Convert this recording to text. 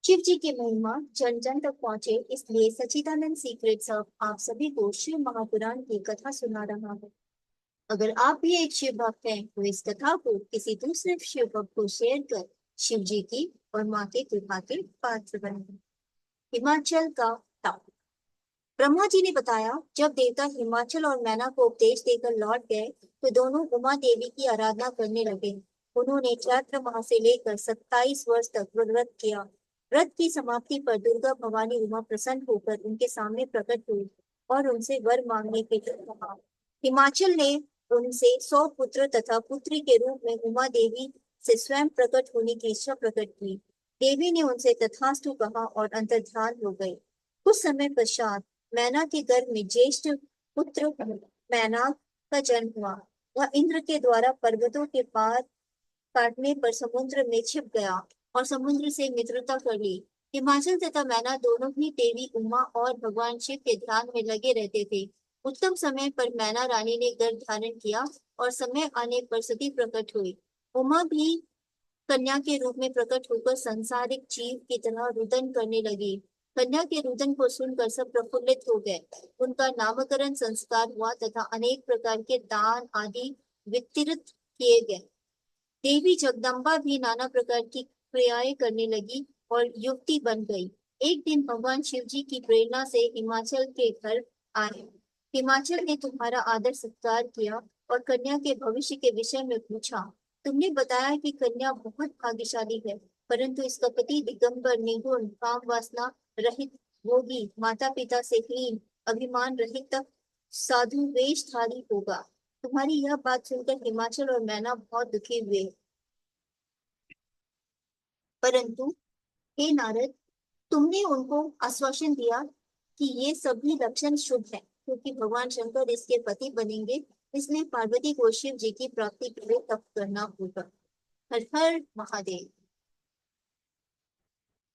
शिव जी की महिमा जन जन तक पहुंचे, इसलिए सच्चिदानंद सीक्रेट्स अब आप सभी को शिव महापुराण की कथा सुना रहा है। अगर आप भी एक शिव भक्त हैं, तो इस कथा को किसी दूसरे शिव भक्त को शेयर कर शिव जी की और माँ के कृपा के पात्र बने। हिमाचल का ताप। ब्रह्मा जी ने बताया, जब देवता हिमाचल और मैना को उपदेश देकर लौट गए, तो दोनों उमा देवी की आराधना करने लगे। उन्होंने चैत्र माह से लेकर 27 वर्ष तक व्रत किया। व्रत की समाप्ति पर दुर्गा भवानी उमा प्रसन्न होकर उनके सामने प्रकट हुई और उनसे वर मांगने के लिए कहा। हिमाचल ने उनसे 100 पुत्र तथा पुत्री के रूप में उमा देवी से स्वयं प्रकट होने की इच्छा प्रकट की। देवी ने उनसे तथास्तु कहा और अंतर्ध्यान हो गए। कुछ समय पश्चात मैना के गर्भ में ज्येष्ठ पुत्र मैनाक का जन्म हुआ। वह इंद्र के द्वारा पर्वतों के पार काटने पर समुद्र में छिप गया और समुद्र से मित्रता कर ली। हिमाचल तथा मैना दोनों ही देवी उमा और भगवान शिव के ध्यान में लगे रहते थे। उत्तम समय पर मैना रानी ने गर्भ धारण किया और समय आने पर सती प्रकट हुई। उमा भी कन्या के रूप में प्रकट होकर संसारिक जीव की तरह रुदन करने लगी। कन्या के रुदन को सुनकर सब प्रफुल्लित हो गए। उनका नामकरण संस्कार हुआ तथा अनेक प्रकार के दान आदि वितरित किए गए। देवी जगदम्बा भी नाना प्रकार की क्रियाएं करने लगी और युवती बन गई। एक दिन भगवान शिव जी की प्रेरणा से हिमाचल के घर आए। हिमाचल ने तुम्हारा आदर सत्कार किया और कन्या के भविष्य के विषय में पूछा। तुमने बताया कि कन्या बहुत भाग्यशाली है, परंतु इसका पति दिगंबर, निर्गुण, काम वासना रहित, भोगी, माता पिता से हीन, अभिमान रहित तक साधु वेशधारी होगा। तुम्हारी यह बात सुनकर हिमाचल और मैना बहुत दुखी हुए। परंतु हे नारद, तुमने उनको आश्वासन दिया कि ये सभी लक्षण शुभ है, क्योंकि भगवान शंकर इसके पति बनेंगे, इसलिए पार्वती को शिव जी की प्राप्ति के लिए तप करना होगा। हर हर महादेव।